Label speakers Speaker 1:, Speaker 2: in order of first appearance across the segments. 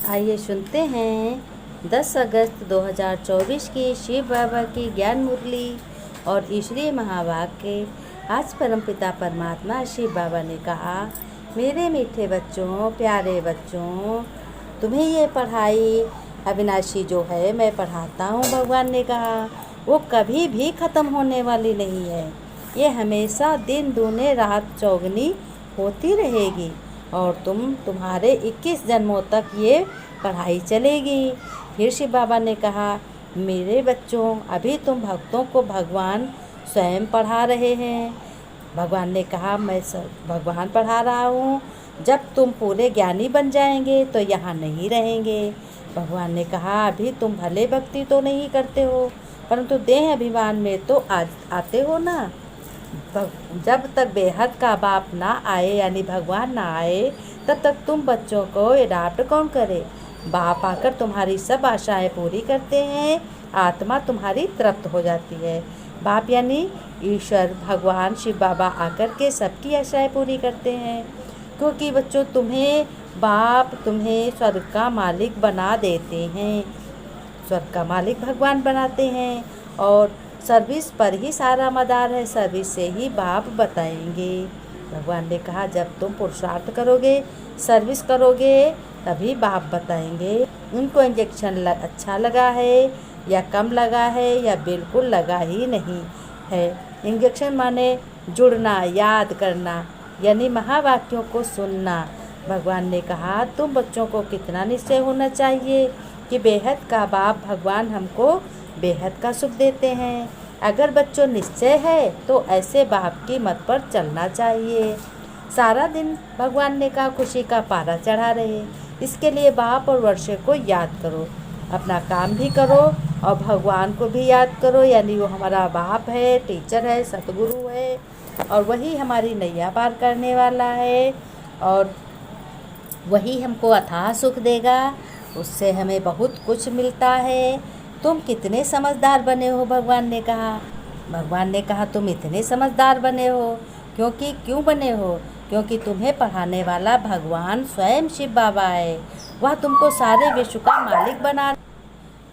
Speaker 1: आइए सुनते हैं 10 अगस्त 2024 की शिव बाबा की ज्ञान मुरली और ईश्वरीय महावाक्य। आज परमपिता परमात्मा शिव बाबा ने कहा, मेरे मीठे बच्चों, प्यारे बच्चों, तुम्हें ये पढ़ाई अविनाशी जो है मैं पढ़ाता हूँ, भगवान ने कहा, वो कभी भी ख़त्म होने वाली नहीं है। ये हमेशा दिन दूने रात चौगनी होती रहेगी और तुम्हारे 21 जन्मों तक ये पढ़ाई चलेगी। फिर शिव बाबा ने कहा, मेरे बच्चों, अभी तुम भक्तों को भगवान स्वयं पढ़ा रहे हैं। भगवान ने कहा, मैं भगवान पढ़ा रहा हूँ। जब तुम पूरे ज्ञानी बन जाएंगे तो यहाँ नहीं रहेंगे। भगवान ने कहा, अभी तुम भले भक्ति तो नहीं करते हो, परंतु देह अभिमान में तो आते हो ना। जब तक बेहद का बाप ना आए यानी भगवान ना आए, तब तक तुम बच्चों को अडॉप्ट कौन करे। बाप आकर तुम्हारी सब आशाएं पूरी करते हैं, आत्मा तुम्हारी तृप्त हो जाती है। बाप यानी ईश्वर भगवान शिव बाबा आकर के सबकी आशाएं पूरी करते हैं, क्योंकि बच्चों बाप तुम्हें स्वर्ग का मालिक बना देते हैं। स्वर्ग का मालिक भगवान बनाते हैं और सर्विस पर ही सारा मदार है, सर्विस से ही बाप बताएंगे। भगवान ने कहा, जब तुम पुरुषार्थ करोगे, सर्विस करोगे, तभी बाप बताएंगे। उनको इंजेक्शन अच्छा लगा है या कम लगा है या बिल्कुल लगा ही नहीं है। इंजेक्शन माने जुड़ना, याद करना, यानी महावाक्यों को सुनना। भगवान ने कहा, तुम बच्चों को कितना निश्चय होना चाहिए कि बेहद का बाप भगवान हमको बेहद का सुख देते हैं। अगर बच्चों निश्चय है तो ऐसे बाप की मत पर चलना चाहिए। सारा दिन भगवान ने कहा खुशी का पारा चढ़ा रहे। इसके लिए बाप और वर्षे को याद करो, अपना काम भी करो और भगवान को भी याद करो, यानी वो हमारा बाप है, टीचर है, सतगुरु है और वही हमारी नैया पार करने वाला है और वही हमको अथाह सुख देगा। उससे हमें बहुत कुछ मिलता है। तुम कितने समझदार बने हो, भगवान ने कहा तुम इतने समझदार बने हो। क्यों बने हो? क्योंकि तुम्हें पढ़ाने वाला भगवान स्वयं शिव बाबा है। वह तुमको सारे विश्व का मालिक बना।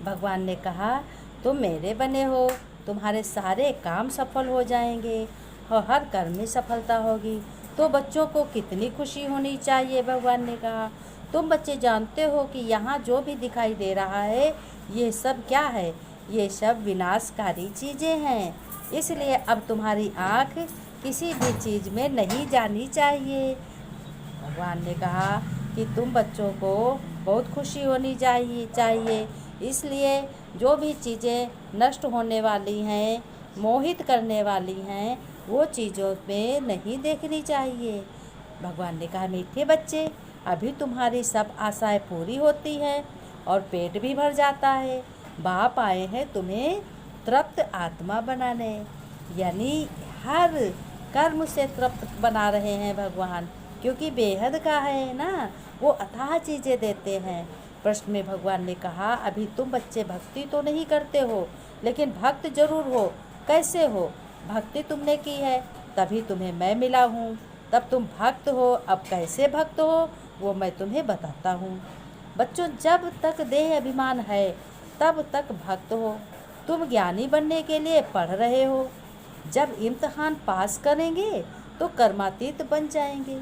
Speaker 1: भगवान ने कहा, तुम मेरे बने हो, तुम्हारे सारे काम सफल हो जाएंगे और हर कर्म में सफलता होगी। तो बच्चों को कितनी खुशी होनी चाहिए। भगवान ने कहा, तुम बच्चे जानते हो कि यहाँ जो भी दिखाई दे रहा है ये सब क्या है? ये सब विनाशकारी चीज़ें हैं। इसलिए अब तुम्हारी आँख किसी भी चीज़ में नहीं जानी चाहिए। भगवान ने कहा कि तुम बच्चों को बहुत खुशी होनी चाहिए। इसलिए जो भी चीज़ें नष्ट होने वाली हैं, मोहित करने वाली हैं, वो चीज़ों में नहीं देखनी चाहिए। भगवान ने कहा, मीठे बच्चे, अभी तुम्हारी सब आशाएं पूरी होती हैं और पेट भी भर जाता है। बाप आए हैं तुम्हें तृप्त आत्मा बनाने, यानी हर कर्म से तृप्त बना रहे हैं भगवान, क्योंकि बेहद का है ना, वो अथाह चीज़ें देते हैं। प्रश्न में भगवान ने कहा, अभी तुम बच्चे भक्ति तो नहीं करते हो, लेकिन भक्त जरूर हो। कैसे हो? भक्ति तुमने की है तभी तुम्हें मैं मिला हूँ, तब तुम भक्त हो। अब कैसे भक्त हो वो मैं तुम्हें बताता हूँ। बच्चों, जब तक देह अभिमान है तब तक भक्त हो। तुम ज्ञानी बनने के लिए पढ़ रहे हो। जब इम्तिहान पास करेंगे तो कर्मातीत बन जाएंगे,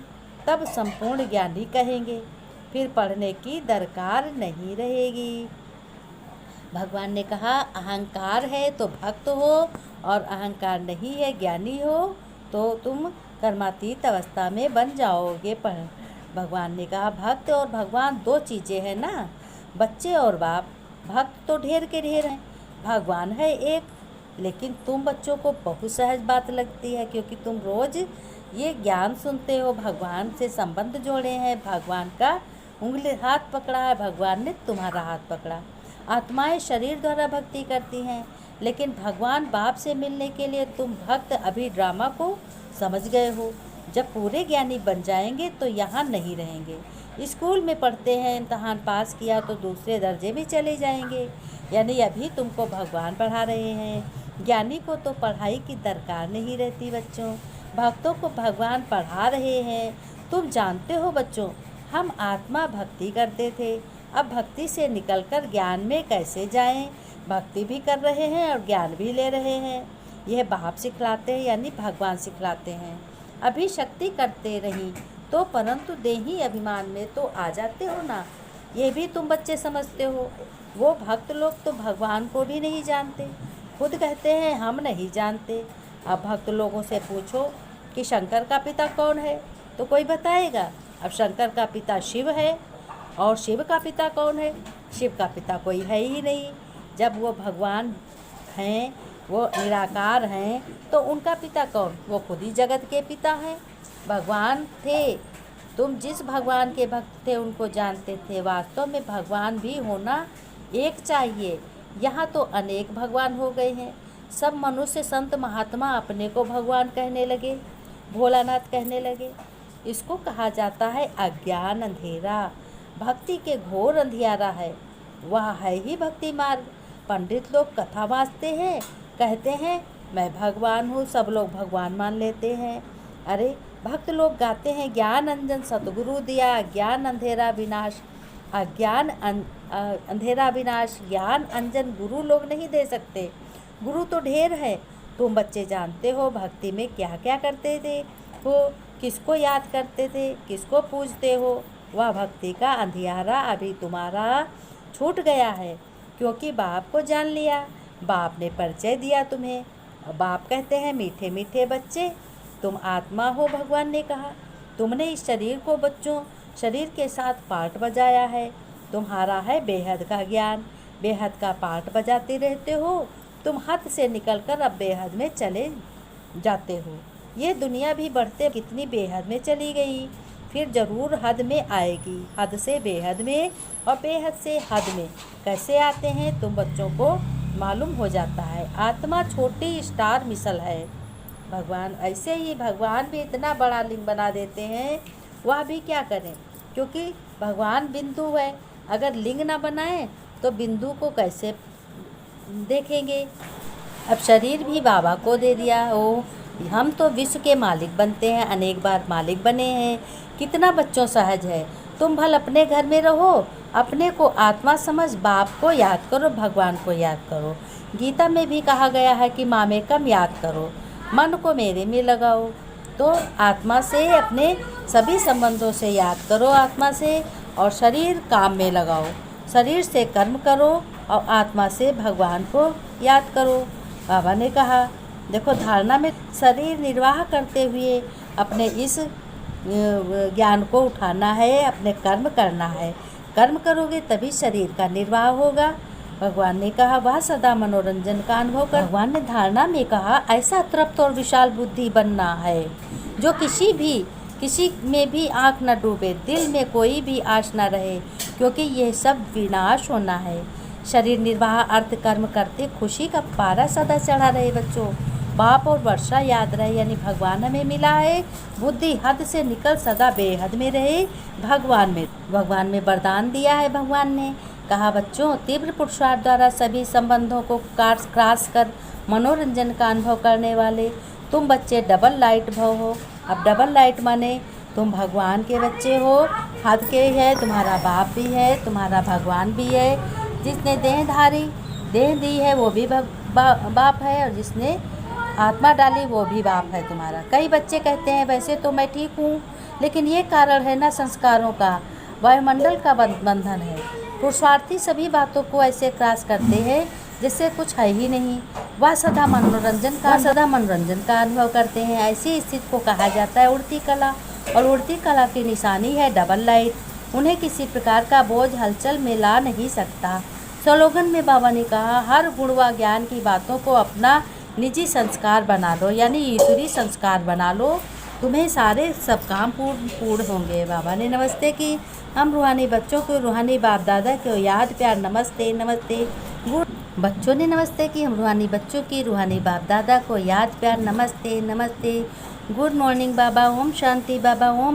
Speaker 1: तब संपूर्ण ज्ञानी कहेंगे। फिर पढ़ने की दरकार नहीं रहेगी। भगवान ने कहा, अहंकार है तो भक्त हो और अहंकार नहीं है, ज्ञानी हो, तो तुम कर्मातीत अवस्था में बन जाओगे। भगवान ने कहा, भक्त और भगवान दो चीज़ें हैं ना, बच्चे और बाप। भक्त तो ढेर के ढेर हैं, भगवान है एक। लेकिन तुम बच्चों को बहुत सहज बात लगती है, क्योंकि तुम रोज़ ये ज्ञान सुनते हो, भगवान से संबंध जोड़े हैं, भगवान का उंगली हाथ पकड़ा है, भगवान ने तुम्हारा हाथ पकड़ा। आत्माएं शरीर द्वारा भक्ति करती हैं, लेकिन भगवान बाप से मिलने के लिए तुम भक्त अभी ड्रामा को समझ गए हो। जब पूरे ज्ञानी बन जाएंगे तो यहाँ नहीं रहेंगे। स्कूल में पढ़ते हैं, इम्तहान पास किया तो दूसरे दर्जे में चले जाएंगे, यानी अभी तुमको भगवान पढ़ा रहे हैं। ज्ञानी को तो पढ़ाई की दरकार नहीं रहती बच्चों, भक्तों को भगवान पढ़ा रहे हैं। तुम जानते हो बच्चों, हम आत्मा भक्ति करते थे, अब भक्ति से निकलकर ज्ञान में कैसे जाएं? भक्ति भी कर रहे हैं और ज्ञान भी ले रहे हैं। यह बाप सिखलाते हैं, यानी भगवान सिखलाते हैं। अभी शक्ति करते रही तो परंतु देही अभिमान में तो आ जाते हो ना, ये भी तुम बच्चे समझते हो। वो भक्त लोग तो भगवान को भी नहीं जानते, खुद कहते हैं हम नहीं जानते। अब भक्त लोगों से पूछो कि शंकर का पिता कौन है, तो कोई बताएगा। अब शंकर का पिता शिव है, और शिव का पिता कौन है? शिव का पिता कोई है ही नहीं। जब वो भगवान हैं, वो निराकार हैं, तो उनका पिता कौन? वो खुद ही जगत के पिता हैं, भगवान थे। तुम जिस भगवान के भक्त थे उनको जानते थे, वास्तव में भगवान भी होना एक चाहिए। यहाँ तो अनेक भगवान हो गए हैं। सब मनुष्य संत महात्मा अपने को भगवान कहने लगे, भोलानाथ कहने लगे। इसको कहा जाता है अज्ञान अंधेरा। भक्ति के घोर अंधियारा है, वह है ही भक्ति मार्ग। पंडित लोग कथा वाचते हैं, कहते हैं मैं भगवान हूँ, सब लोग भगवान मान लेते हैं। अरे भक्त लोग गाते हैं ज्ञान अंजन सतगुरु दिया, ज्ञान अंधेरा विनाश, अज्ञान अंधेरा विनाश, ज्ञान अंजन गुरु लोग नहीं दे सकते। गुरु तो ढेर है। तुम बच्चे जानते हो भक्ति में क्या क्या करते थे हो, किसको याद करते थे, किसको पूजते हो। वह भक्ति का अंधियारा अभी तुम्हारा छूट गया है, क्योंकि बाप को जान लिया। बाप ने परिचय दिया तुम्हें। बाप कहते हैं मीठे मीठे बच्चे, तुम आत्मा हो। भगवान ने कहा तुमने इस शरीर को बच्चों शरीर के साथ पार्ट बजाया है। तुम्हारा है बेहद का ज्ञान, बेहद का पार्ट बजाते रहते हो। तुम हद से निकलकर अब बेहद में चले जाते हो। ये दुनिया भी बढ़ते कितनी बेहद में चली गई, फिर ज़रूर हद में आएगी। हद से बेहद में और बेहद से हद में कैसे आते हैं तुम बच्चों को मालूम हो जाता है। आत्मा छोटी स्टार मिसल है। भगवान ऐसे ही भगवान भी इतना बड़ा लिंग बना देते हैं, वह भी क्या करें, क्योंकि भगवान बिंदु है। अगर लिंग ना बनाए तो बिंदु को कैसे देखेंगे। अब शरीर भी बाबा को दे दिया हो। हम तो विश्व के मालिक बनते हैं, अनेक बार मालिक बने हैं। कितना बच्चों सहज है। तुम भल अपने घर में रहो, अपने को आत्मा समझ, बाप को याद करो, भगवान को याद करो। गीता में भी कहा गया है कि माँ में कम याद करो, मन को मेरे में लगाओ। तो आत्मा से अपने सभी संबंधों से याद करो, आत्मा से, और शरीर काम में लगाओ। शरीर से कर्म करो और आत्मा से भगवान को याद करो। बाबा ने कहा देखो, धारणा में शरीर निर्वाह करते हुए अपने इस ज्ञान को उठाना है, अपने कर्म करना है। कर्म करोगे तभी शरीर का निर्वाह होगा। भगवान ने कहा वह सदा मनोरंजन का अनुभव कर। भगवान ने धारणा में कहा ऐसा तृप्त और विशाल बुद्धि बनना है जो किसी में भी आँख न डूबे, दिल में कोई भी आश न रहे, क्योंकि यह सब विनाश होना है। शरीर निर्वाह अर्थ कर्म करते खुशी का पारा सदा चढ़ा रहे। बच्चों, बाप और वर्षा याद रहे, यानी भगवान हमें मिला है। बुद्धि हद से निकल सदा बेहद में रहे, भगवान में वरदान दिया है। भगवान ने कहा बच्चों, तीव्र पुरुषार्थ द्वारा सभी संबंधों को क्रॉस कर मनोरंजन का अनुभव करने वाले तुम बच्चे डबल लाइट भव हो। अब डबल लाइट माने तुम भगवान के बच्चे हो, हद के है, तुम्हारा बाप भी है, तुम्हारा भगवान भी है। जिसने देह दी है वो भी बाप है, और जिसने आत्मा डाली वो भी बाप है तुम्हारा। कई बच्चे कहते हैं वैसे तो मैं ठीक हूँ, लेकिन ये कारण है ना संस्कारों का, वायुमंडल का बंधन है। पुरुषार्थी सभी बातों को ऐसे क्रॉस करते हैं जिससे कुछ है ही नहीं। वह सदा मनोरंजन का अनुभव करते हैं। ऐसी स्थिति को कहा जाता है उड़ती कला, और उड़ती कला की निशानी है डबल लाइट। उन्हें किसी प्रकार का बोझ हलचल में ला नहीं सकता। स्लोगन में बाबा ने कहा हर गुण व ज्ञान की बातों को अपना निजी संस्कार बना लो, यानी ईश्वरी संस्कार बना लो, तुम्हें सारे सब काम पूर्ण होंगे। बाबा ने नमस्ते की। हम रूहानी बच्चों को, रूहानी बाप दादा को याद प्यार नमस्ते नमस्ते। बच्चों ने नमस्ते की। हम रूहानी बच्चों की, रूहानी बाप दादा को याद प्यार नमस्ते नमस्ते। गुड मॉर्निंग बाबा। ओम शांति बाबा। ओम